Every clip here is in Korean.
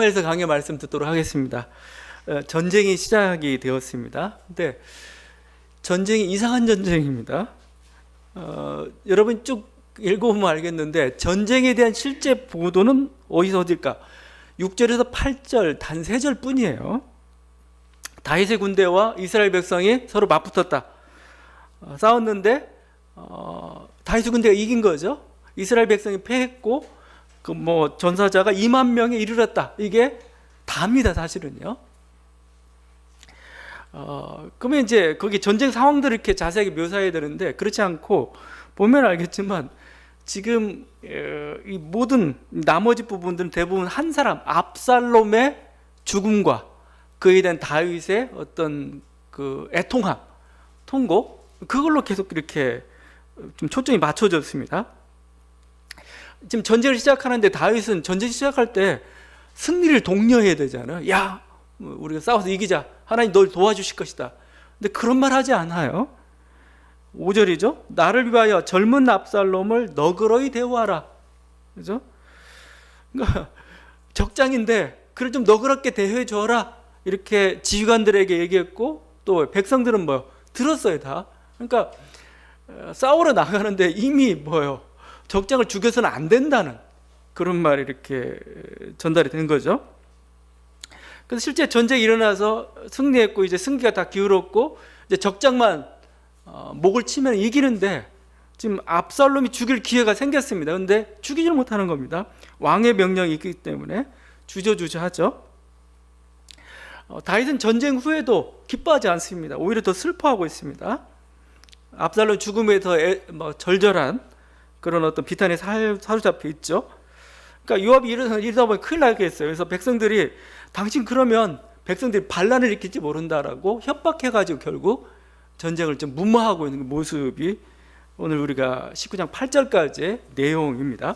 에서 강의 말씀 듣도록 하겠습니다. 전쟁이 시작이 되었습니다. 근데 전쟁이 이상한 전쟁입니다. 여러분 쭉 읽어보면 알겠는데 전쟁에 대한 실제 보도는 어디일까? 6절에서 8절 단 3절 뿐이에요. 다윗의 군대와 이스라엘 백성이 서로 맞붙었다. 싸웠는데 다윗의 군대가 이긴 거죠. 이스라엘 백성이 패했고 전사자가 2만 명에 이르렀다. 이게 다입니다, 사실은요. 그러면 이제 거기 전쟁 상황들을 이렇게 자세하게 묘사해야 되는데 그렇지 않고 보면 알겠지만 지금 이 모든 나머지 부분들은 대부분 한 사람 압살롬의 죽음과 그에 대한 다윗의 어떤 그 애통함, 통곡 그걸로 계속 이렇게 좀 초점이 맞춰졌습니다. 지금 전쟁을 시작하는데 다윗은 전쟁 시작할 때 승리를 독려해야 되잖아요. 야, 우리가 싸워서 이기자. 하나님 널 도와주실 것이다. 근데 그런 말 하지 않아요. 5절이죠. 나를 위하여 젊은 압살롬을 너그러이 대우하라. 그죠? 그러니까 적장인데 그를 좀 너그럽게 대해 줘라. 이렇게 지휘관들에게 얘기했고 또 백성들은 들었어요, 다. 그러니까 싸우러 나가는데 이미 적장을 죽여서는 안 된다는 그런 말이 이렇게 전달이 된 거죠. 그래서 실제 전쟁이 일어나서 승리했고 이제 승기가 다 기울었고 이제 적장만 목을 치면 이기는데 지금 압살롬이 죽일 기회가 생겼습니다. 그런데 죽이질 못하는 겁니다. 왕의 명령이 있기 때문에 주저주저하죠. 다윗은 전쟁 후에도 기뻐하지 않습니다. 오히려 더 슬퍼하고 있습니다. 압살롬 죽음에 더 절절한 그런 어떤 비탄에 사로잡혀 있죠. 그러니까 요압이 이러다 보면 큰일 나겠어요. 그래서 백성들이 당신 그러면 백성들이 반란을 일으킬지 모른다라고 협박해가지고 결국 전쟁을 좀 무마하고 있는 모습이 오늘 우리가 19장 8절까지의 내용입니다.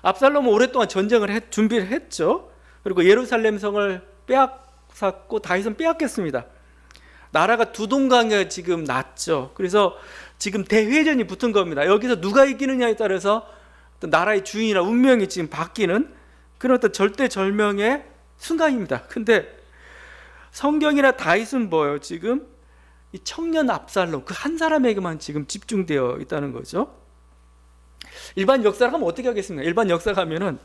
압살롬은 오랫동안 전쟁을 준비를 했죠. 그리고 예루살렘 성을 빼앗았고 다윗은 빼앗겼습니다. 나라가 두 동강에 지금 났죠. 그래서 지금 대회전이 붙은 겁니다. 여기서 누가 이기느냐에 따라서 어떤 나라의 주인이나 운명이 지금 바뀌는 그런 어떤 절대절명의 순간입니다. 근데 성경이나 다윗은 지금 이 청년 압살롬 그 한 사람에게만 지금 집중되어 있다는 거죠. 일반 역사를 하면 어떻게 하겠습니까? 일반 역사가 하면은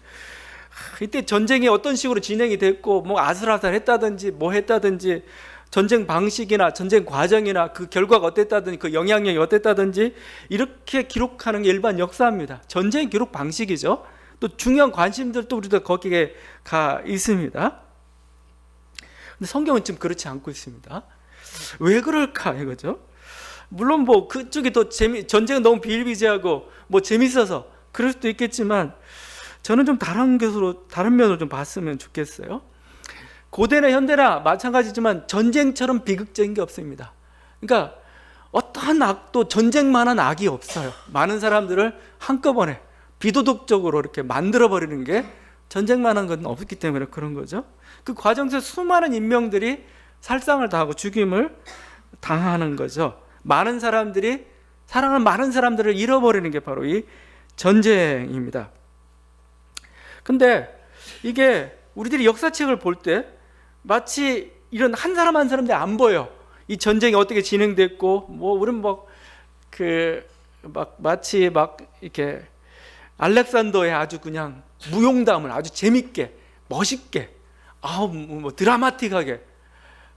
이때 전쟁이 어떤 식으로 진행이 됐고 아슬아슬했다든지 했다든지 전쟁 방식이나 전쟁 과정이나 그 결과가 어땠다든지 그 영향력이 어땠다든지 이렇게 기록하는 게 일반 역사입니다. 전쟁 기록 방식이죠. 또 중요한 관심들도 우리도 거기에 가 있습니다. 근데 성경은 지금 그렇지 않고 있습니다. 왜 그럴까 이거죠. 물론 그쪽이 더 전쟁은 너무 비일비재하고 재밌어서 그럴 수도 있겠지만 저는 좀 다른 면으로 좀 봤으면 좋겠어요. 고대나 현대나 마찬가지지만 전쟁처럼 비극적인 게 없습니다. 그러니까 어떠한 악도 전쟁만한 악이 없어요. 많은 사람들을 한꺼번에 비도덕적으로 이렇게 만들어버리는 게 전쟁만한 건 없기 때문에 그런 거죠. 그 과정에서 수많은 인명들이 살상을 당하고 죽임을 당하는 거죠. 많은 사람들이 사랑하는 많은 사람들을 잃어버리는 게 바로 이 전쟁입니다. 근데 이게 우리들이 역사책을 볼 때 마치 이런 한 사람 한 사람들이 안 보여. 이 전쟁이 어떻게 진행됐고 우리는 마치 이렇게 알렉산더의 아주 그냥 무용담을 아주 재밌게 멋있게 드라마틱하게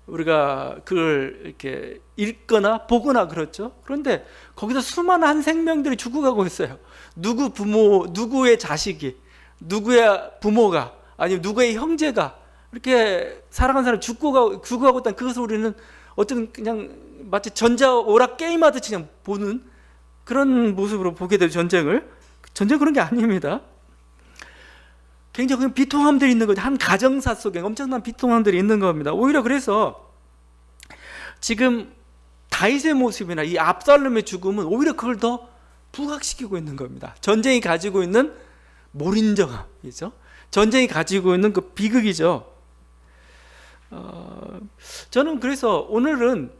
우리가 그걸 이렇게 읽거나 보거나 그렇죠. 그런데 거기서 수많은 한 생명들이 죽어가고 있어요. 누구의 자식이, 누구의 부모가, 아니면 누구의 형제가 이렇게 사랑하는 사람이 죽어가고 있다는 그것을 우리는 어떤 그냥 마치 전자오락 게임하듯이 그냥 보는 그런 모습으로 보게 돼요. 전쟁은 그런 게 아닙니다. 굉장히 비통함들이 있는 거죠. 한 가정사 속에 엄청난 비통함들이 있는 겁니다. 오히려 그래서 지금 다윗의 모습이나 이 압살롬의 죽음은 오히려 그걸 더 부각시키고 있는 겁니다. 전쟁이 가지고 있는 몰인정함이죠. 전쟁이 가지고 있는 그 비극이죠. 저는 그래서 오늘은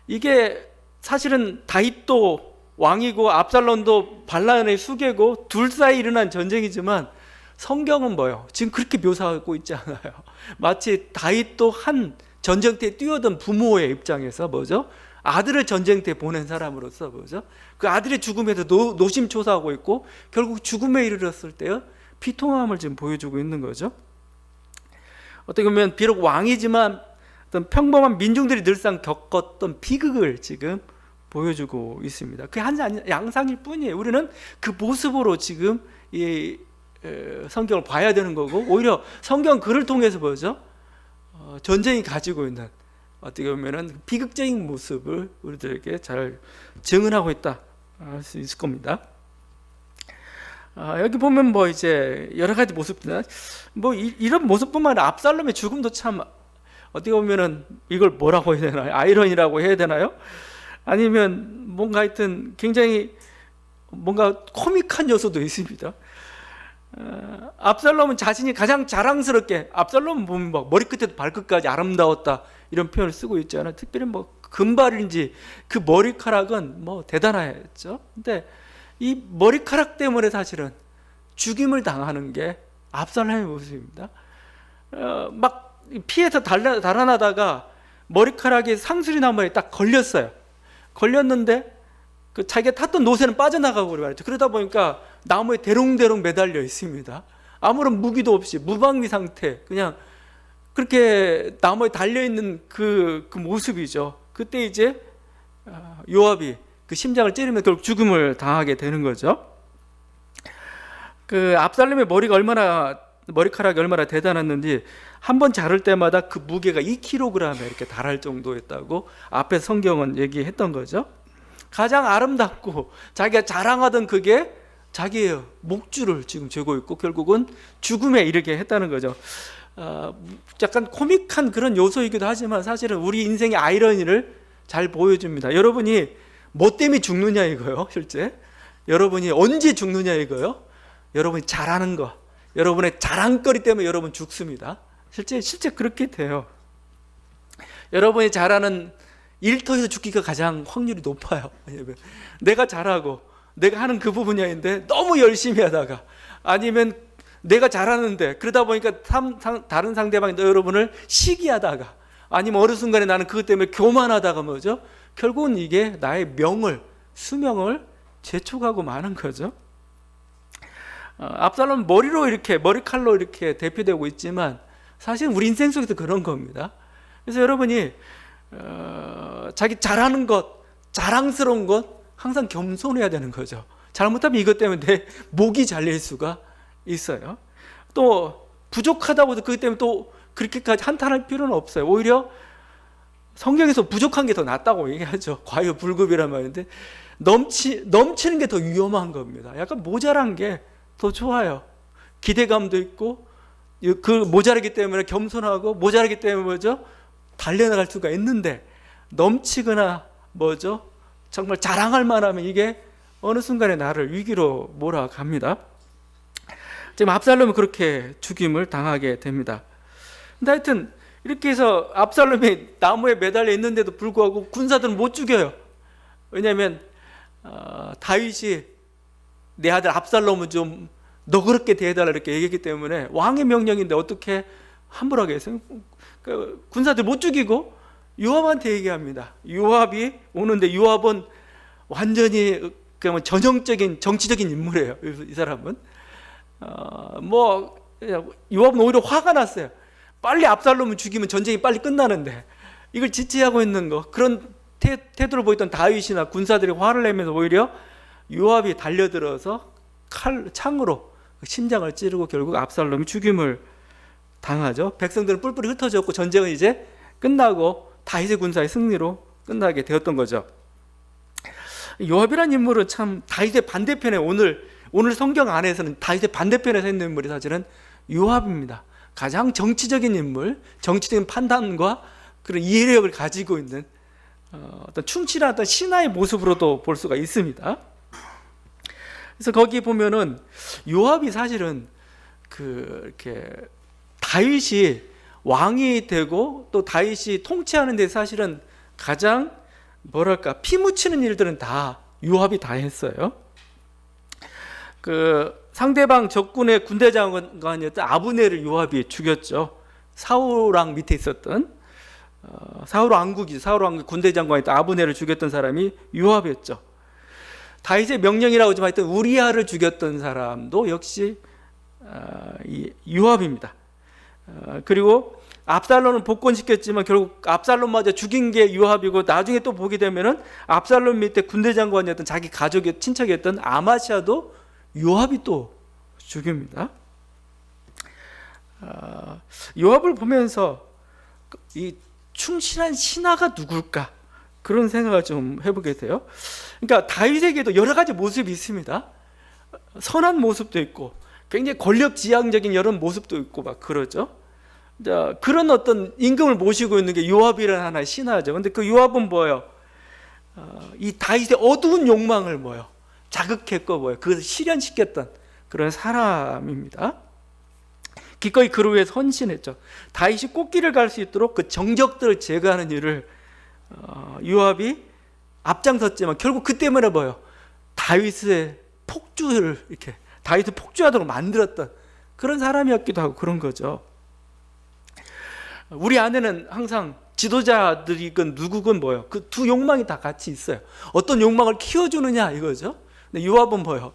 이게 사실은 다윗도 왕이고 압살롬도 반란의 수괴고 둘 사이 일어난 전쟁이지만 성경은 뭐예요? 지금 그렇게 묘사하고 있지 않아요. 마치 다윗도 한 전쟁터에 뛰어든 부모의 입장에서 뭐죠? 아들을 전쟁터에 보낸 사람으로서 뭐죠? 그 아들의 죽음에도 노심초사하고 있고 결국 죽음에 이르렀을 때요 비통함을 지금 보여주고 있는 거죠. 어떻게 보면 비록 왕이지만 어떤 평범한 민중들이 늘상 겪었던 비극을 지금 보여주고 있습니다. 그게 한 양상일 뿐이에요. 우리는 그 모습으로 지금 이 성경을 봐야 되는 거고, 오히려 성경 글을 통해서 뭐죠? 전쟁이 가지고 있는 어떻게 보면은 비극적인 모습을 우리들에게 잘 증언하고 있다 할 수 있을 겁니다. 여기 보면 뭐 이제 여러 가지 모습들, 뭐 이런 모습뿐만 아니라 압살롬의 죽음도 참 어떻게 보면은 이걸 뭐라고 해야 되나요? 아이러니라고 해야 되나요? 아니면 뭔가 하여튼 굉장히 뭔가 코믹한 요소도 있습니다. 압살롬은 자신이 가장 자랑스럽게, 압살롬은 보면 막 머리끝에도 발끝까지 아름다웠다 이런 표현을 쓰고 있잖아요. 특별히 뭐 금발인지 그 머리카락은 뭐 대단했죠. 근데 이 머리카락 때문에 사실은 죽임을 당하는 게 압살롬의 모습입니다. 막 피해서 달아나다가 머리카락이 상수리 나무에 딱 걸렸어요. 걸렸는데 그 자기가 탔던 노새는 빠져나가고 말이죠. 그러다 보니까 나무에 대롱대롱 매달려 있습니다. 아무런 무기도 없이 무방비 상태, 그냥 그렇게 나무에 달려 있는 그 모습이죠. 그때 이제 요압이 그 심장을 찌르면 결국 죽음을 당하게 되는 거죠. 그 압살롬의 머리카락이 얼마나 대단했는지 한 번 자를 때마다 그 무게가 2kg에 이렇게 달할 정도였다고 앞에 성경은 얘기했던 거죠. 가장 아름답고 자기가 자랑하던 그게 자기의 목줄을 지금 죄고 있고 결국은 죽음에 이르게 했다는 거죠. 약간 코믹한 그런 요소이기도 하지만 사실은 우리 인생의 아이러니를 잘 보여줍니다. 여러분이 뭐 때문에 죽느냐 이거요, 실제. 여러분이 언제 죽느냐 이거요. 여러분이 잘하는 거, 여러분의 자랑거리 때문에 여러분 죽습니다. 실제 그렇게 돼요. 여러분이 잘하는 일터에서 죽기가 가장 확률이 높아요. 내가 잘하고 내가 하는 그 부분이 아닌데 너무 열심히 하다가, 아니면 내가 잘하는데 그러다 보니까 다른 상대방이 여러분을 시기하다가, 아니면 어느 순간에 나는 그것 때문에 교만하다가 뭐죠? 결국은 이게 나의 수명을 재촉하고 마는 거죠. 압살롬은 머리칼로 이렇게 대표되고 있지만 사실 우리 인생 속에서 그런 겁니다. 그래서 여러분이 자기 잘하는 것, 자랑스러운 것 항상 겸손해야 되는 거죠. 잘못하면 이것 때문에 내 목이 잘릴 수가 있어요. 또 부족하다고 해서 그것 때문에 또 그렇게까지 한탄할 필요는 없어요. 오히려 성경에서 부족한 게 더 낫다고 얘기하죠. 과유불급이란 말인데 넘치는 게 더 위험한 겁니다. 약간 모자란 게 더 좋아요. 기대감도 있고, 그 모자라기 때문에 겸손하고, 모자라기 때문에 뭐죠? 달려나갈 수가 있는데, 넘치거나 뭐죠? 정말 자랑할 만하면 이게 어느 순간에 나를 위기로 몰아갑니다. 지금 압살롬은 그렇게 죽임을 당하게 됩니다. 근데 하여튼 이렇게 해서 압살롬이 나무에 매달려 있는데도 불구하고 군사들은 못 죽여요. 왜냐하면 다윗이 내 아들 압살롬은 좀 너그럽게 대해달라 이렇게 얘기했기 때문에, 왕의 명령인데 어떻게 함부로 하겠어요? 군사들 못 죽이고 요압한테 얘기합니다. 요압이 오는데, 요압은 완전히 그냥 전형적인 정치적인 인물이에요. 이 사람은 요압은 오히려 화가 났어요. 빨리 압살롬을 죽이면 전쟁이 빨리 끝나는데 이걸 지체하고 있는 거, 그런 태도를 보였던 다윗이나 군사들이 화를 내면서 오히려 요압이 달려들어서 창으로 심장을 찌르고 결국 압살롬이 죽임을 당하죠. 백성들은 뿔뿔이 흩어졌고 전쟁은 이제 끝나고 다윗의 군사의 승리로 끝나게 되었던 거죠. 요압이라는 인물은 참 다윗의 반대편에, 오늘 성경 안에서는 다윗의 반대편에 서 있는 인물이 사실은 요압입니다. 가장 정치적인 인물, 정치적인 판단과 그런 이해력을 가지고 있는 어떤 충실한 어떤 신하의 모습으로도 볼 수가 있습니다. 그래서 거기 보면은 요압이 사실은 이렇게 다윗이 왕이 되고 또 다윗이 통치하는 데 사실은 가장 피 묻히는 일들은 다 요압이 다 했어요. 상대방 적군의 군대 장관이었던 아브넬을 요압이 죽였죠. 사울 왕 밑에 있었던 사울 왕국이 군대 장관이었던 아브넬을 죽였던 사람이 요압이었죠. 다윗의 명령이라고 좀 하여튼 우리아를 죽였던 사람도 역시 이 요압입니다. 그리고 압살롬을 복권시켰지만 결국 압살롬마저 죽인 게 요압이고, 나중에 또 보게 되면은 압살롬 밑에 군대 장관이었던 자기 가족의 친척이었던 아마시아도 요압이 또 죽입니다. 요압을 보면서 이 충실한 신하가 누굴까, 그런 생각을 좀 해보게 돼요. 그러니까 다윗에게도 여러 가지 모습이 있습니다. 선한 모습도 있고 굉장히 권력지향적인 여러 모습도 있고 막 그러죠. 그런 어떤 임금을 모시고 있는 게 요압이라는 하나의 신하죠. 근데 그 요압은 뭐예요? 이 다윗의 어두운 욕망을 뭐예요? 자극했고 뭐예요? 그것을 실현시켰던 그런 사람입니다. 기꺼이 그를 위해서 헌신했죠. 다윗이 꽃길을 갈 수 있도록 그 정적들을 제거하는 일을 요압이 앞장섰지만 결국 그 때문에 뭐예요? 다윗의 폭주를 이렇게 다윗을 폭주하도록 만들었던 그런 사람이었기도 하고 그런 거죠. 우리 안에는 항상 지도자들이건 누구건 뭐예요? 그 두 욕망이 다 같이 있어요. 어떤 욕망을 키워주느냐 이거죠. 근데 요압은 뭐예요?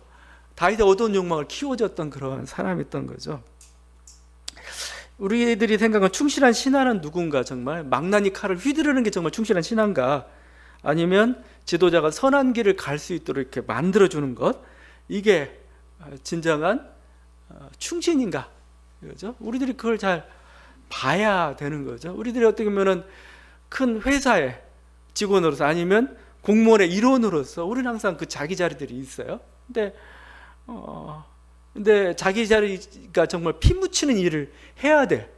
다윗의 어두운 욕망을 키워줬던 그런 사람이었던 거죠. 우리들이 생각하는 충실한 신하는 누군가, 정말 망나니 칼을 휘두르는 게 정말 충실한 신하인가, 아니면 지도자가 선한 길을 갈 수 있도록 이렇게 만들어주는 것, 이게 진정한 충신인가, 그죠? 우리들이 그걸 잘 봐야 되는 거죠. 우리들이 어떻게 보면은 큰 회사의 직원으로서 아니면 공무원의 일원으로서 우리는 항상 그 자기 자리들이 있어요. 근데 자기 자리가 정말 피 묻히는 일을 해야 될,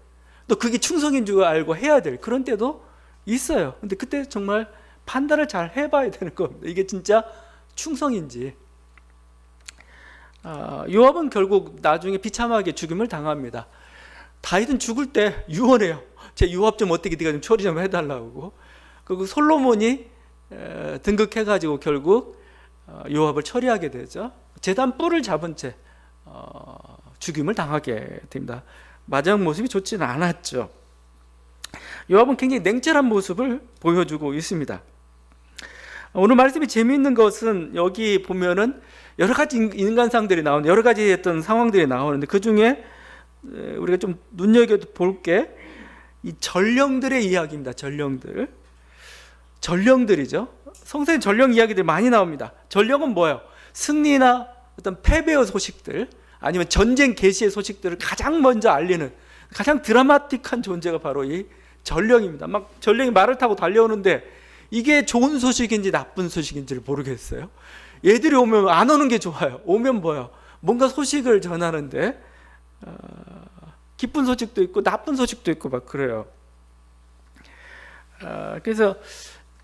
또 그게 충성인 줄 알고 해야 될 그런 때도 있어요. 근데 그때 정말 판단을 잘 해봐야 되는 겁니다. 이게 진짜 충성인지. 요압은 결국 나중에 비참하게 죽임을 당합니다. 다윗은 죽을 때 유언해요. 제 요압 좀 어떻게 네가 좀 처리 좀 해달라고. 그리고 솔로몬이 등극해가지고 결국 요압을 처리하게 되죠. 제단 뿔을 잡은 채 죽임을 당하게 됩니다. 마지막 모습이 좋지는 않았죠. 요압은 굉장히 냉철한 모습을 보여주고 있습니다. 오늘 말씀이 재미있는 것은 여기 보면은 여러 가지 인간상들이 나오는, 여러 가지 어떤 상황들이 나오는데 그 중에 우리가 좀 눈여겨볼 게 이 전령들의 이야기입니다. 전령들이죠. 성서에 전령 이야기들이 많이 나옵니다. 전령은 뭐예요? 승리나 어떤 패배의 소식들, 아니면 전쟁 개시의 소식들을 가장 먼저 알리는 가장 드라마틱한 존재가 바로 이 전령입니다. 막 전령이 말을 타고 달려오는데 이게 좋은 소식인지 나쁜 소식인지를 모르겠어요. 얘들이 오면 안 오는 게 좋아요. 오면 뭐예요? 뭔가 소식을 전하는데 기쁜 소식도 있고 나쁜 소식도 있고 막 그래요. 그래서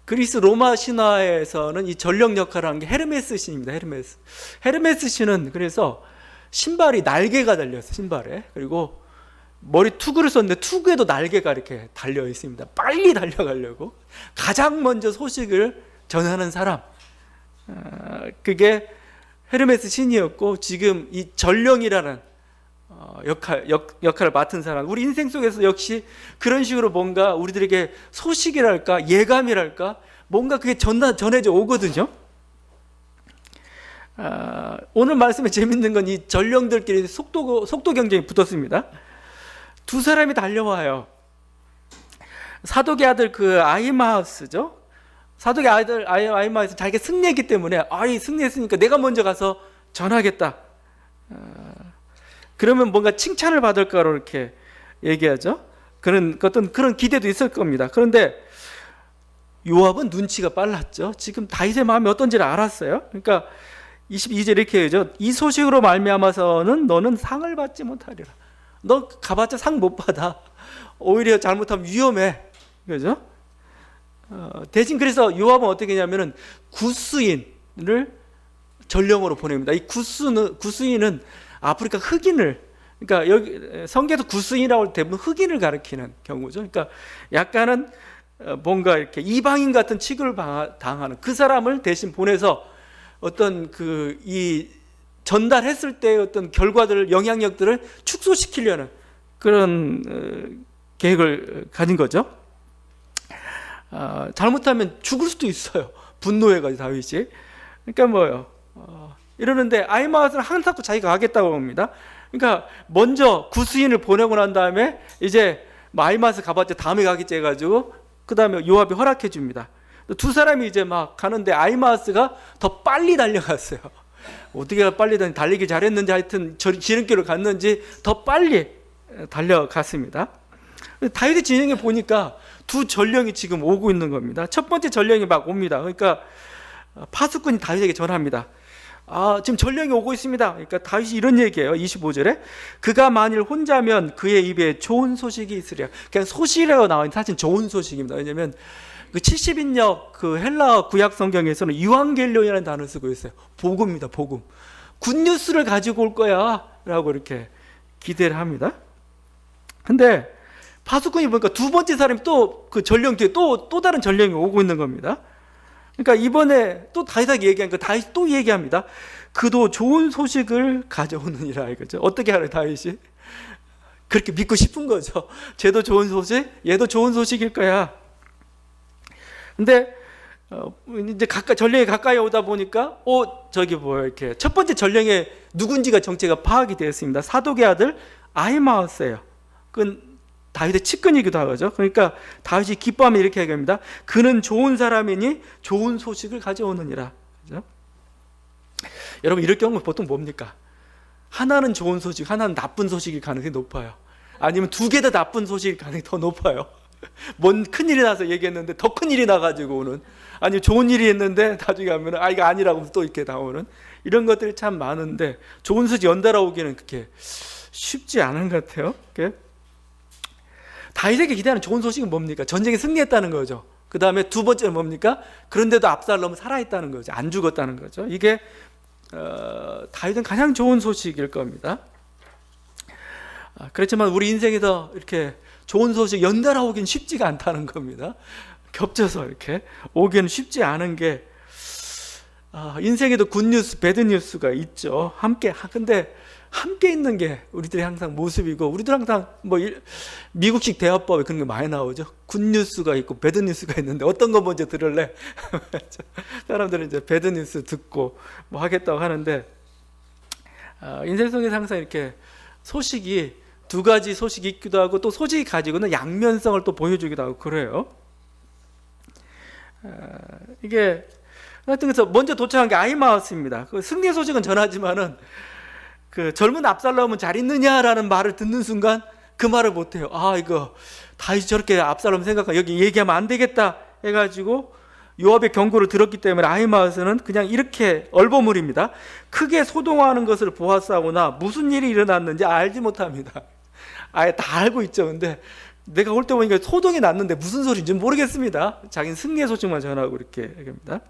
그리스 로마 신화에서는 이 전령 역할을 하는 게 헤르메스 신입니다. 헤르메스 신은 그래서 신발이 날개가 달려있어요. 신발에. 그리고 머리 투구를 썼는데 투구에도 날개가 이렇게 달려 있습니다. 빨리 달려가려고 가장 먼저 소식을 전하는 사람, 그게 헤르메스 신이었고, 지금 이 전령이라는 역할을 맡은 사람, 우리 인생 속에서 역시 그런 식으로 뭔가 우리들에게 소식이랄까 예감이랄까 뭔가 그게 전해져 오거든요. 오늘 말씀에 재밌는 건 이 전령들끼리 속도 경쟁이 붙었습니다. 두 사람이 달려와요. 사독의 아들 그 아히마아스죠. 사독의 아들 아히마아스 자기가 승리했기 때문에 승리했으니까 내가 먼저 가서 전하겠다. 그러면 뭔가 칭찬을 받을까로 이렇게 얘기하죠. 그런 기대도 있을 겁니다. 그런데 요압은 눈치가 빨랐죠. 지금 다윗의 마음이 어떤지를 알았어요. 그러니까 22절 이렇게 얘기하죠. 이 소식으로 말미암아서는 너는 상을 받지 못하리라. 너 가봤자 상 못 받아. 오히려 잘못하면 위험해. 그죠? 대신 그래서 요압은 어떻게 했냐면은 구스인을 전령으로 보냅니다. 이 구스인은 아프리카 흑인을, 그러니까 여기 성경에서 구스인이라고 할 때 대부분 흑인을 가리키는 경우죠. 그러니까 약간은 뭔가 이렇게 이방인 같은 취급을 당하는 그 사람을 대신 보내서 어떤 이 전달했을 때의 어떤 결과들을, 영향력들을 축소시키려는 그런 계획을 가진 거죠. 잘못하면 죽을 수도 있어요. 분노해가지고 다윗이. 그러니까 뭐예요? 이러는데 아히마아스는 항상 자기가 가겠다고 합니다. 그러니까 먼저 구스인을 보내고 난 다음에 이제 아히마아스 가봤자 다음에 가겠지 해가지고 그 다음에 요압이 허락해 줍니다. 두 사람이 이제 막 가는데 아히마아스가 더 빨리 달려갔어요. 어떻게 빨리 달리기 잘했는지 하여튼 지름길을 갔는지 더 빨리 달려갔습니다. 다윗의 진영에 보니까 두 전령이 지금 오고 있는 겁니다. 첫 번째 전령이 막 옵니다. 그러니까 파수꾼이 다윗에게 전합니다. 지금 전령이 오고 있습니다. 그러니까 다윗이 이런 얘기예요. 25절에 그가 만일 혼자면 그의 입에 좋은 소식이 있으랴. 그냥 소식이라고 나와있는 사실 좋은 소식입니다. 왜냐하면 그 70인역 그 헬라 구약 성경에서는 유앙겔리온이라는 단어를 쓰고 있어요. 복음입니다. 복음. 굿뉴스를 가지고 올 거야 라고 이렇게 기대를 합니다. 근데 파수꾼이 보니까 두 번째 사람이 또 그 전령 뒤에 또 다른 전령이 오고 있는 겁니다. 그러니까 이번에 또 다윗에게 얘기하니까 다윗이 또 얘기합니다. 그도 좋은 소식을 가져오느니라 이거죠. 어떻게 알아요, 다윗이? 그렇게 믿고 싶은 거죠. 쟤도 좋은 소식, 얘도 좋은 소식일 거야. 근데 이제 전령이 가까이 오다 보니까 저기 뭐야 이렇게 첫 번째 전령의 누군지가 정체가 파악이 되었습니다. 사독의 아들 아히마아스예요. 그건 다윗의 측근이기도 하죠. 그러니까 다윗이 기뻐하며 이렇게 얘기합니다. 그는 좋은 사람이니 좋은 소식을 가져오느니라. 그죠? 여러분 이럴 경우 보통 뭡니까? 하나는 좋은 소식, 하나는 나쁜 소식일 가능성이 높아요. 아니면 두 개 다 나쁜 소식일 가능성이 더 높아요. 뭔 큰일이 나서 얘기했는데 더 큰일이 나가지고 오는, 아니면 좋은 일이 있는데 나중에 하면 이거 아니라고 또 이렇게 나오는 이런 것들이 참 많은데 좋은 소식 연달아 오기는 그렇게 쉽지 않은 것 같아요. 다윗에게 기대하는 좋은 소식은 뭡니까? 전쟁에 승리했다는 거죠. 그 다음에 두 번째는 뭡니까? 그런데도 압살롬은 살아있다는 거죠. 안 죽었다는 거죠. 이게 다윗은 가장 좋은 소식일 겁니다. 그렇지만 우리 인생에서 이렇게 좋은 소식 연달아 오긴 쉽지가 않다는 겁니다. 겹쳐서 이렇게 오기는 쉽지 않은 게 인생에도 굿뉴스, 배드뉴스가 있죠. 근데 함께 있는 게 우리들이 항상 모습이고, 우리들 항상 뭐 미국식 대화법에 그런 게 많이 나오죠. 굿뉴스가 있고 배드뉴스가 있는데 어떤 거 먼저 들을래? 사람들은 이제 배드뉴스 듣고 뭐 하겠다고 하는데 인생 속에서 항상 이렇게 소식이 두 가지 소식이 있기도 하고 또 소식이 가지고는 양면성을 또 보여주기도 하고 그래요. 이게 하여튼 그래서 먼저 도착한 게 아히마아스입니다. 그 승리 소식은 전하지만은 그 젊은 압살롬은 잘 있느냐라는 말을 듣는 순간 그 말을 못해요. 이거 다윗이 저렇게 압살롬 생각하고 여기 얘기하면 안 되겠다 해가지고 요압의 경고를 들었기 때문에 아히마아스는 그냥 이렇게 얼버무립니다. 크게 소동하는 것을 보았사오나 무슨 일이 일어났는지 알지 못합니다. 아예 다 알고 있죠. 근데 내가 올 때 보니까 소동이 났는데 무슨 소리인지 모르겠습니다. 자기는 승리의 소식만 전하고 이렇게 얘기합니다.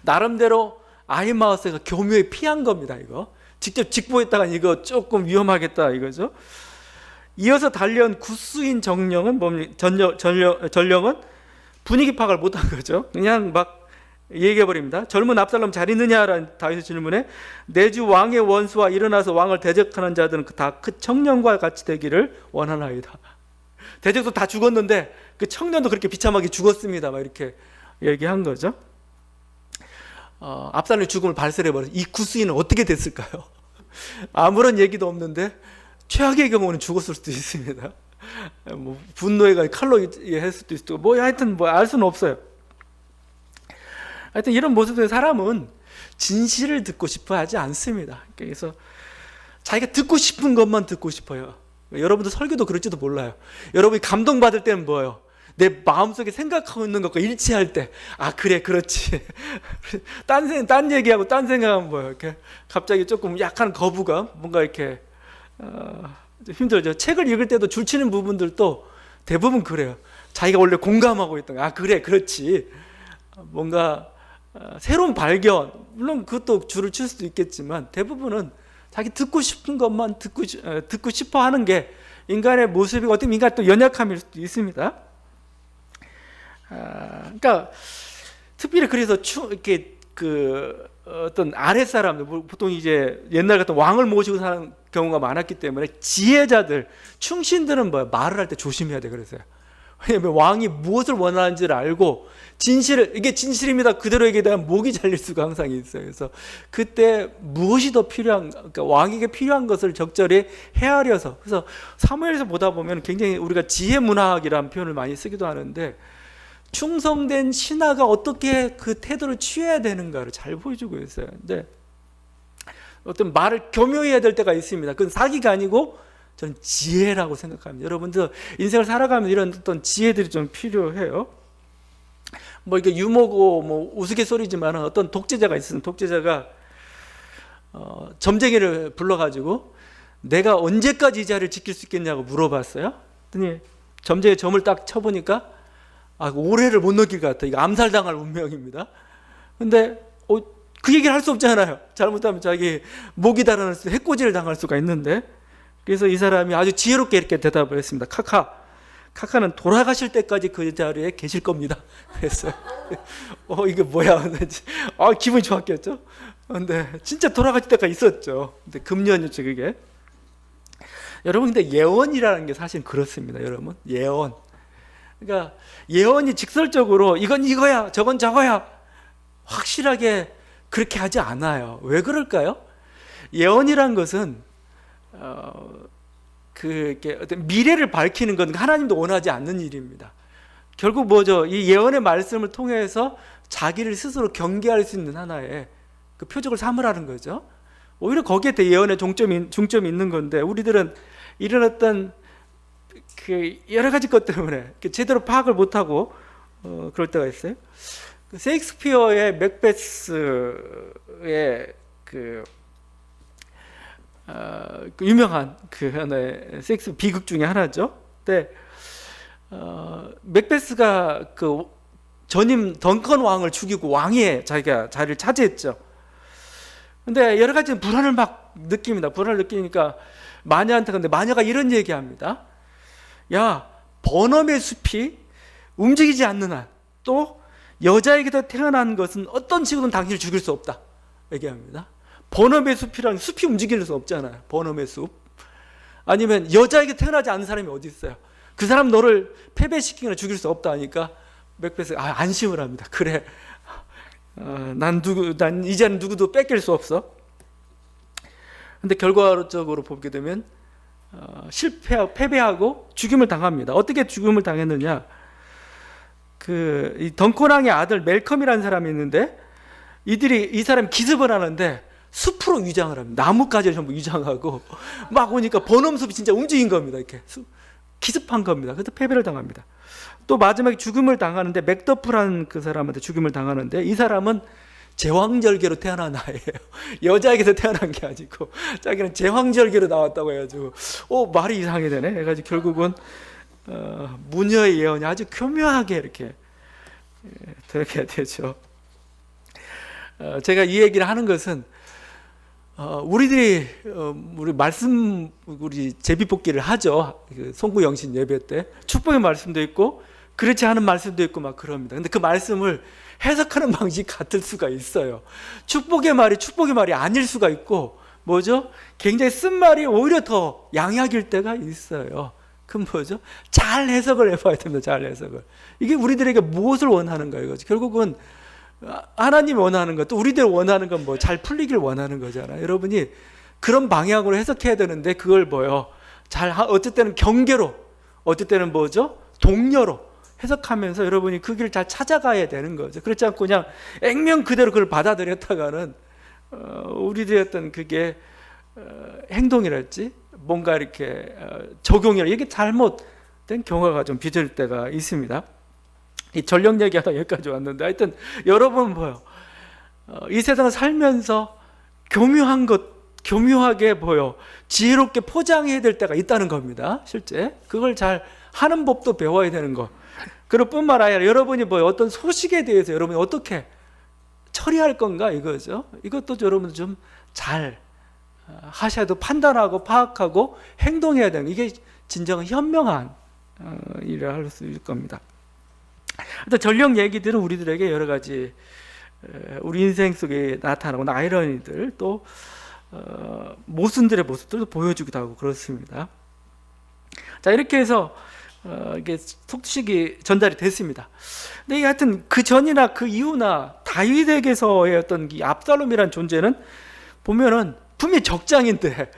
나름대로 아히마아스가 교묘히 피한 겁니다. 이거 직접 직보했다가 이거 조금 위험하겠다 이거죠. 이어서 달려온 구스인 전령은 분위기 파악을 못한 거죠. 그냥 막 얘기해버립니다. 젊은 압살롬 잘 있느냐라는 다윗의 질문에 내 주 왕의 원수와 일어나서 왕을 대적하는 자들은 다 그 청년과 같이 되기를 원하나이다. 대적도 다 죽었는데 그 청년도 그렇게 비참하게 죽었습니다. 막 이렇게 얘기한 거죠. 압살롬의 죽음을 발설해버려서 이 구스인은 어떻게 됐을까요? 아무런 얘기도 없는데 최악의 경우는 죽었을 수도 있습니다. 뭐 분노해가 칼로 했을 수도 있고 뭐 하여튼 뭐 알 수는 없어요. 하여튼 이런 모습의 사람은 진실을 듣고 싶어 하지 않습니다. 그래서 자기가 듣고 싶은 것만 듣고 싶어요. 여러분들 설교도 그럴지도 몰라요. 여러분이 감동받을 때는 뭐예요? 내 마음속에 생각하고 있는 것과 일치할 때, 그래, 그렇지. 딴 얘기하고 딴 생각하면 뭐예요? 이렇게 갑자기 조금 약간 거부감, 뭔가 이렇게 힘들죠. 책을 읽을 때도 줄치는 부분들도 대부분 그래요. 자기가 원래 공감하고 있던 거, 그래, 그렇지. 뭔가 새로운 발견, 물론 그것도 줄을 칠 수도 있겠지만 대부분은 자기 듣고 싶은 것만 듣고 싶어 하는 게 인간의 모습이고 어떻게 인간의 또 연약함일 수도 있습니다. 그러니까 특별히 그래서 이렇게 어떤 아랫사람들, 보통 이제 옛날 같은 왕을 모시고 사는 경우가 많았기 때문에 지혜자들, 충신들은 뭐야, 말을 할 때 조심해야 돼. 그래서요. 왜냐하면 왕이 무엇을 원하는지를 알고 이게 진실입니다 그대로 얘기하면 목이 잘릴 수가 항상 있어요. 그래서 그때 무엇이 더 그러니까 왕에게 필요한 것을 적절히 헤아려서, 그래서 사무엘에서 보다 보면 굉장히 우리가 지혜 문학이라는 표현을 많이 쓰기도 하는데, 충성된 신하가 어떻게 그 태도를 취해야 되는가를 잘 보여주고 있어요. 근데 어떤 말을 교묘해야 될 때가 있습니다. 그건 사기가 아니고 저는 지혜라고 생각합니다. 여러분들 인생을 살아가면 이런 어떤 지혜들이 좀 필요해요. 뭐 이게 유머고 뭐 우스갯소리지만 어떤 독재자가 있었어요. 독재자가 점쟁이를 불러가지고 내가 언제까지 이 자리를 지킬 수 있겠냐고 물어봤어요. 그랬더니 점쟁이 점을 딱 쳐보니까 올해를 못 넘길 것 같아. 이거 암살당할 운명입니다. 근데 그 얘기를 할 수 없잖아요. 잘못하면 자기 목이 달아날 수, 해코지를 당할 수가 있는데, 그래서 이 사람이 아주 지혜롭게 이렇게 대답을 했습니다. 카카는 돌아가실 때까지 그 자리에 계실 겁니다. 그래서 이게 뭐야? 기분이 좋았겠죠. 근데 진짜 돌아가실 때가 있었죠. 근데 금년이었죠 그게. 여러분, 근데 예언이라는 게 사실 그렇습니다. 여러분, 예언. 그러니까 예언이 직설적으로 이건 이거야, 저건 저거야, 확실하게 그렇게 하지 않아요. 왜 그럴까요? 예언이란 것은 어떤 미래를 밝히는 건 하나님도 원하지 않는 일입니다. 결국 뭐죠? 이 예언의 말씀을 통해서 자기를 스스로 경계할 수 있는 하나의 그 표적을 삼으라는 거죠. 오히려 거기에 예언의 중점이 있는 건데, 우리들은 이런 어떤 여러 가지 것 때문에 제대로 파악을 못하고 그럴 때가 있어요. 셰익스피어의 맥베스의 유명한 하나의 셰익스피어 비극 중에 하나죠. 근데 맥베스가 전임 덩컨 왕을 죽이고 왕위에 자기가 자리를 차지했죠. 근데 여러 가지 불안을 막 느낍니다. 불안을 느끼니까 마녀한테, 근데 마녀가 이런 얘기합니다. 야, 버넘의 숲이 움직이지 않는 한, 또 여자에게서 태어난 것은 어떤 식으로는 당신을 죽일 수 없다 얘기합니다. 버넘의 숲이라는, 숲이 움직일 수 없잖아요. 버넘의 숲. 아니면 여자에게 태어나지 않은 사람이 어디 있어요? 그 사람 너를 패배시키거나 죽일 수 없다 하니까 맥베스가 안심을 합니다. 그래, 난 이제는 누구도 뺏길 수 없어. 근데 결과적으로 보게 되면 패배하고 죽임을 당합니다. 어떻게 죽임을 당했느냐? 이 덩컨왕의 아들 멜컴이라는 사람이 있는데, 이 사람이 기습을 하는데 숲으로 위장을 합니다. 나뭇가지를 전부 위장하고 막 오니까 버넘숲이 진짜 움직인 겁니다. 이렇게 기습한 겁니다. 그래서 패배를 당합니다. 또 마지막에 죽음을 당하는데, 맥더프라는 그 사람한테 죽임을 당하는데, 이 사람은 제왕절개로 태어난 아이예요. 여자에게서 태어난 게 아니고 자기는 제왕절개로 나왔다고 해가지고 말이 이상하게 되네 해가지고 결국은 무녀의 예언이 아주 교묘하게 이렇게 되게 되죠. 제가 이 얘기를 하는 것은 우리들이 우리 제비뽑기를 하죠. 송구영신 예배 때 축복의 말씀도 있고 그렇지 않은 말씀도 있고 막 그럽니다. 근데 그 말씀을 해석하는 방식이 같을 수가 있어요. 축복의 말이 아닐 수가 있고, 뭐죠? 굉장히 쓴 말이 오히려 더 양약일 때가 있어요. 그럼 뭐죠? 잘 해석을 해봐야 됩니다. 잘 해석을. 이게 우리들에게 무엇을 원하는가 이거죠. 결국은 하나님이 원하는 것, 또 우리들 원하는 건 뭐 잘 풀리길 원하는 거잖아요. 여러분이 그런 방향으로 해석해야 되는데, 그걸 뭐요? 어쩔 때는 경계로, 어쩔 때는 뭐죠? 동료로 해석하면서 여러분이 그 길을 잘 찾아가야 되는 거죠. 그렇지 않고 그냥 액면 그대로 그걸 받아들였다가는 우리들의 어떤 그게 행동이랄지 뭔가 이렇게 적용이랄지 이게 잘못된 경우가 좀 빚을 때가 있습니다. 이 전력 얘기하다 여기까지 왔는데, 하여튼 여러분 뭐요? 이 세상을 살면서 교묘하게 지혜롭게 포장해야 될 때가 있다는 겁니다. 실제 그걸 잘 하는 법도 배워야 되는 거. 그럴 뿐만 아니라 여러분이 어떤 소식에 대해서 여러분이 어떻게 처리할 건가 이거죠. 이것도 여러분 좀 잘 하셔야 돼. 판단하고 파악하고 행동해야 되는, 이게 진정한 현명한 일을 할 수 있을 겁니다. 전력 얘기들은 우리들에게 여러 가지 우리 인생 속에 나타나는 아이러니들 또 모순들의 모습들도 보여주기도 하고 그렇습니다. 자, 이렇게 해서 이게 속식이 전달이 됐습니다. 근데 하여튼 그 전이나 그 이후나 다윗에게서의 어떤 이 압살롬이라는 존재는 보면은 분명히 적장인데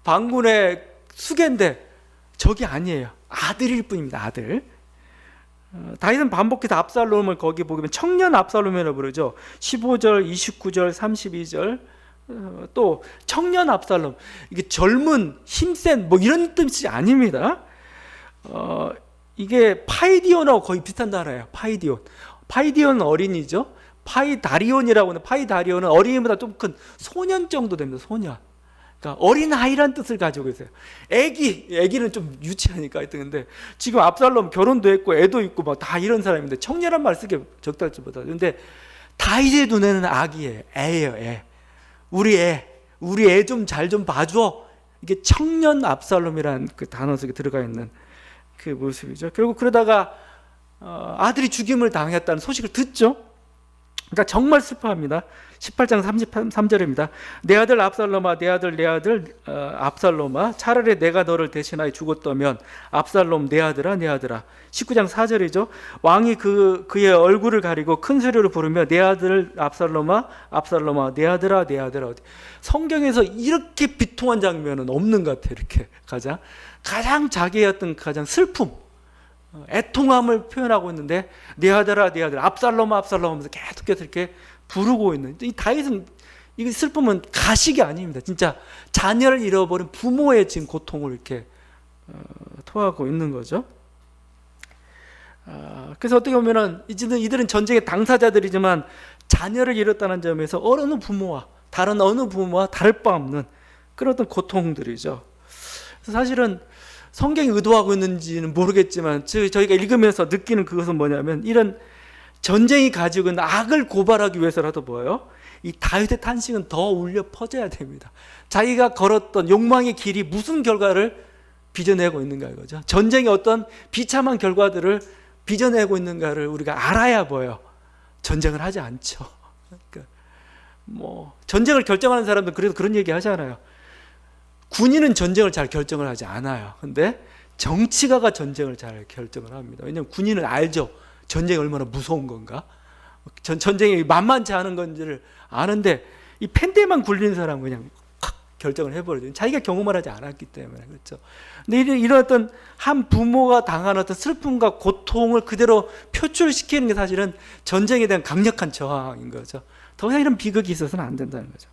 반군의 수괴인데 적이 아니에요. 아들일 뿐입니다. 아들. 다윗은 반복해서 압살롬을 거기 보면 청년 압살롬이라고 부르죠. 15절, 29절, 32절 또 청년 압살롬. 이게 젊은, 힘센 뭐 이런 뜻이 아닙니다. 이게 파이디온하고 거의 비슷한 단어예요. 파이디온. 파이디온은 어린이죠. 파이다리온이라고 하는 파이다리온은 어린이보다 좀 큰 소년 정도 됩니다. 소년. 그러니까 어린아이란 뜻을 가지고 있어요. 애기는 좀 유치하니까 하여튼. 근데 지금 압살롬 결혼도 했고 애도 있고 막 다 이런 사람인데 청년한 말 쓰기 적절치보다. 근데 다윗의 눈에는 아기예요. 애예요. 애. 우리 애 좀 잘 좀 봐줘. 이게 청년 압살롬이라는 그 단어 속에 들어가 있는 그 모습이죠. 결국 그러다가 아들이 죽임을 당했다는 소식을 듣죠. 그러니까 정말 슬퍼합니다. 18장 33절입니다. 내 아들 압살롬아, 내 아들 압살롬아, 차라리 내가 너를 대신하여 죽었다면 압살롬 내 아들아, 내 아들아. 19장 4절이죠. 왕이 그의 얼굴을 가리고 큰 소리로 부르며 내 아들 압살롬아, 압살롬아, 내 아들아, 내 아들아. 성경에서 이렇게 비통한 장면은 없는 것 같아요. 이렇게 가장 자기의 어떤 가장 슬픔, 애통함을 표현하고 있는데 내 아들아, 내 아들, 압살롬아, 압살롬 하면서 계속해서 이렇게 부르고 있는 이 다윗은 이 슬픔은 가식이 아닙니다. 진짜 자녀를 잃어버린 부모의 지금 고통을 이렇게 토하고 있는 거죠. 그래서 어떻게 보면은 이들은 전쟁의 당사자들이지만 자녀를 잃었다는 점에서 다른 어느 부모와 다를 바 없는 그런 어떤 고통들이죠. 그래서 사실은 성경이 의도하고 있는지는 모르겠지만 저희가 읽으면서 느끼는 그것은 뭐냐면 이런 전쟁이 가지고 있는 악을 고발하기 위해서라도 뭐예요? 이 다윗의 탄식은 더 울려 퍼져야 됩니다. 자기가 걸었던 욕망의 길이 무슨 결과를 빚어내고 있는가 이거죠. 전쟁의 어떤 비참한 결과들을 빚어내고 있는가를 우리가 알아야 뭐예요? 전쟁을 하지 않죠. 그러니까 뭐 전쟁을 결정하는 사람들 그래도 그런 얘기 하잖아요. 군인은 전쟁을 잘 결정을 하지 않아요. 근데 정치가가 전쟁을 잘 결정을 합니다. 왜냐하면 군인은 알죠. 전쟁이 얼마나 무서운 건가? 전쟁이 만만치 않은 건지를 아는데 이 펜대만 굴리는 사람은 그냥 결정을 해버리죠. 자기가 경험을 하지 않았기 때문에. 그렇죠. 근데 이런 어떤 한 부모가 당한 어떤 슬픔과 고통을 그대로 표출시키는 게 사실은 전쟁에 대한 강력한 저항인 거죠. 더 이상 이런 비극이 있어서는 안 된다는 거죠.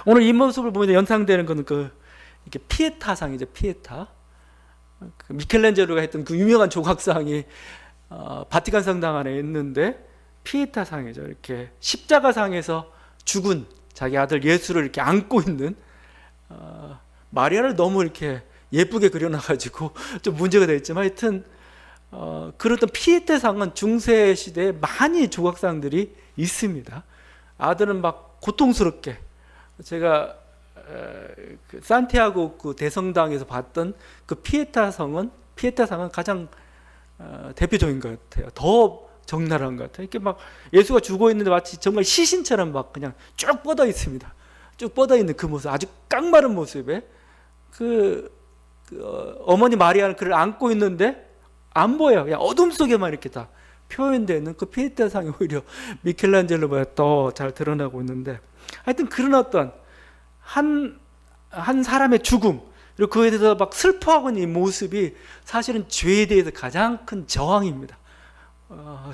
오늘 이 모습을 보면 연상되는 것은 이게 피에타상이죠. 피에타. 미켈란젤로가 했던 그 유명한 조각상이 바티칸 성당 안에 있는데 피에타상이죠. 이렇게 십자가상에서 죽은 자기 아들 예수를 이렇게 안고 있는 마리아를 너무 이렇게 예쁘게 그려놔가지고 좀 문제가 되었지만 하여튼 그런 피에타상은 중세 시대에 많이 조각상들이 있습니다. 아들은 막 고통스럽게 제가 그 산티아고 그 대성당에서 봤던 그 피에타상은 가장 대표적인 것 같아요. 더 적나라한 것 같아요. 이렇게 막 예수가 죽어 있는데 마치 정말 시신처럼 막 그냥 쭉 뻗어 있습니다. 쭉 뻗어 있는 그 모습, 아주 깡마른 모습에 어머니 마리아는 그를 안고 있는데 안 보여요. 그냥 어둠 속에만 이렇게 다 표현되어 있는 그 피에타상이 오히려 미켈란젤로보다 더 잘 드러나고 있는데 하여튼 그런 어떤 한 사람의 죽음 그리고 그에 대해서 막 슬퍼하고 있는 이 모습이 사실은 죄에 대해서 가장 큰 저항입니다.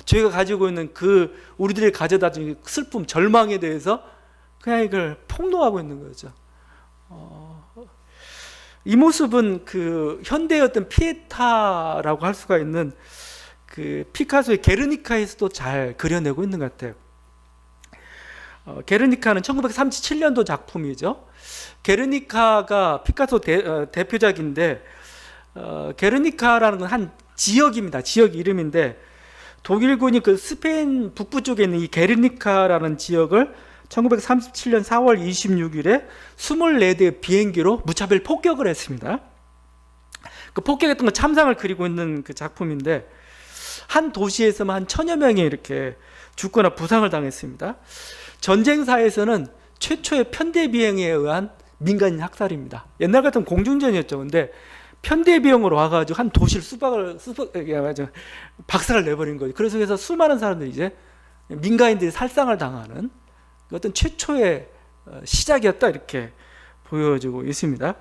죄가 가지고 있는 그 우리들이 가져다 준 슬픔, 절망에 대해서 그냥 이걸 폭로하고 있는 거죠. 이 모습은 그 현대의 어떤 피에타라고 할 수가 있는 그 피카소의 게르니카에서도 잘 그려내고 있는 것 같아요. 게르니카는 1937년도 작품이죠. 게르니카가 피카소 대표작인데 게르니카라는 건 한 지역입니다. 지역 이름인데 독일군이 그 스페인 북부 쪽에 있는 이 게르니카라는 지역을 1937년 4월 26일에 24대의 비행기로 무차별 폭격을 했습니다. 그 폭격했던 거 참상을 그리고 있는 그 작품인데 한 도시에서만 한 1000여 명이 이렇게 죽거나 부상을 당했습니다. 전쟁사에서는 최초의 편대비행에 의한 민간인 학살입니다. 옛날 같은 공중전이었죠. 근데 편대비행으로 와가지고 한 도시를 박살을 내버린 거죠. 그래서 수많은 사람들이 이제 민간인들이 살상을 당하는 어떤 최초의 시작이었다, 이렇게 보여지고 있습니다.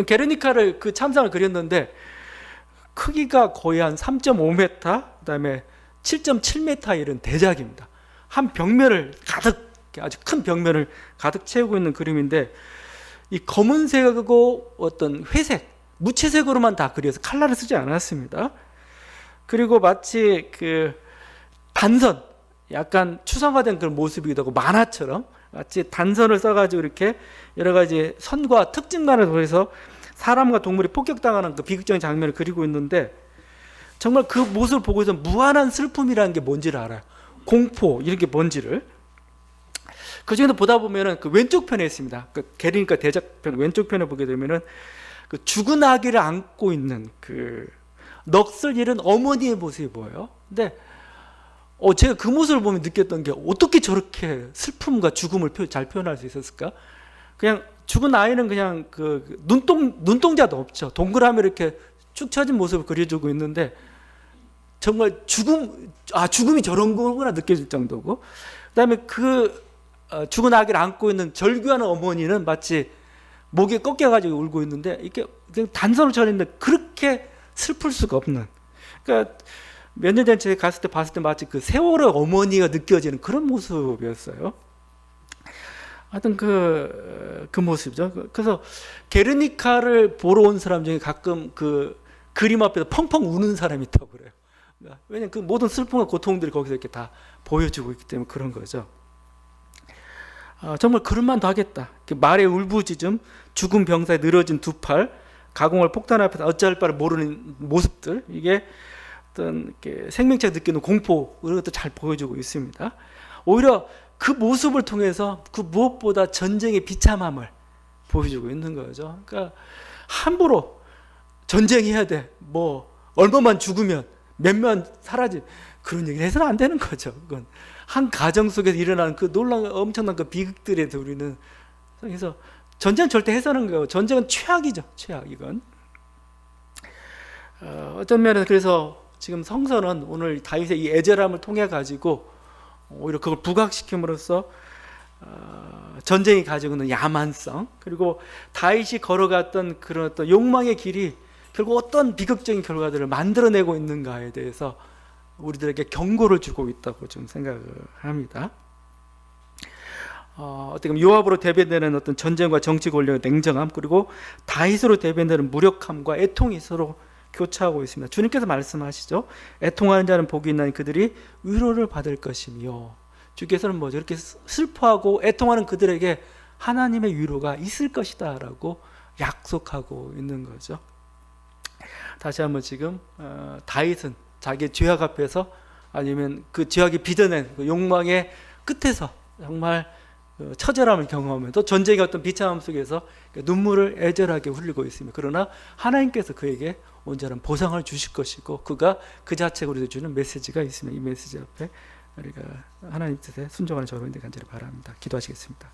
게르니카를 그 참상을 그렸는데 크기가 거의 한 3.5m, 그다음에 7.7m 이런 대작입니다. 한 벽면을 가득, 아주 큰 벽면을 가득 채우고 있는 그림인데, 이 검은색하고 어떤 회색, 무채색으로만 다 그려서 칼라를 쓰지 않았습니다. 그리고 마치 그 단선, 약간 추상화된 그런 모습이기도 하고 만화처럼 마치 단선을 써가지고 이렇게 여러 가지 선과 특징만을 더해서 사람과 동물이 폭격당하는 그 비극적인 장면을 그리고 있는데, 정말 그 모습을 보고서 무한한 슬픔이라는 게 뭔지를 알아요. 공포, 이런 게 뭔지를. 그 중에도 보다 보면은 그 왼쪽 편에 있습니다. 그 게르니카 대작편 왼쪽 편에 보게 되면은 그 죽은 아기를 안고 있는 그 넋을 잃은 어머니의 모습이 보여요. 근데 제가 그 모습을 보면 느꼈던 게, 어떻게 저렇게 슬픔과 죽음을 잘 표현할 수 있었을까? 그냥 죽은 아이는 그냥 그 눈동자도 없죠. 동그라미 이렇게 축 처진 모습을 그려주고 있는데, 정말 죽음이 저런 거구나 느껴질 정도고, 그다음에 그 죽은 아기를 안고 있는 절규하는 어머니는 마치 목에 꺾여가지고 울고 있는데, 이렇게 단선을 쳐있는데 그렇게 슬플 수가 없는. 그러니까 몇 년 전에 제가 갔을 때 봤을 때 마치 그 세월의 어머니가 느껴지는 그런 모습이었어요. 하여튼 그 모습이죠. 그래서 게르니카를 보러 온 사람 중에 가끔 그 그림 앞에서 펑펑 우는 사람이 있다고 그래요. 왜냐면 그 모든 슬픔과 고통들이 거기서 이렇게 다 보여주고 있기 때문에 그런 거죠. 정말 그럴만도 하겠다. 말의 울부짖음, 죽은 병사의 늘어진 두 팔, 가공할 폭탄 앞에서 어찌할 바를 모르는 모습들, 이게 어떤 생명체가 느끼는 공포, 이런 것도 잘 보여주고 있습니다. 오히려 그 모습을 통해서 그 무엇보다 전쟁의 비참함을 보여주고 있는 거죠. 그러니까 함부로 전쟁해야 돼, 뭐 얼마만 죽으면 몇만 사라지, 그런 얘기를 해서는 안 되는 거죠. 그건 한 가정 속에서 일어나는 그 놀라운 엄청난 그 비극들에 우리는, 그래서 전쟁 절대 해서는 거예요. 전쟁은 최악이죠, 최악. 이건 어떤 면에서 그래서 지금 성서는 오늘 다윗의 이 애절함을 통해 가지고 오히려 그걸 부각시킴으로써 전쟁이 가지고 있는 야만성, 그리고 다윗이 걸어갔던 그런 어떤 욕망의 길이 결국 어떤 비극적인 결과들을 만들어내고 있는가에 대해서 우리들에게 경고를 주고 있다고 좀 생각을 합니다. 어떻게 보면 요압으로 대변되는 어떤 전쟁과 정치 권력의 냉정함, 그리고 다윗으로 대변되는 무력함과 애통이 서로 교차하고 있습니다. 주님께서 말씀하시죠. 애통하는 자는 복이 있나니 그들이 위로를 받을 것이며, 주께서는 뭐죠? 이렇게 슬퍼하고 애통하는 그들에게 하나님의 위로가 있을 것이다 라고 약속하고 있는 거죠. 다시 한번 지금 다윗은 자기의 죄악 앞에서, 아니면 그 죄악이 빚어낸 그 욕망의 끝에서 정말 처절함을 경험하면, 또 전쟁의 어떤 비참함 속에서 눈물을 애절하게 흘리고 있습니다. 그러나 하나님께서 그에게 온전한 보상을 주실 것이고, 그가 그 자체가 우리에게 주는 메시지가 있습니다. 이 메시지 앞에 우리가 하나님 뜻에 순종하는 저러분들 간절히 바랍니다. 기도하시겠습니다.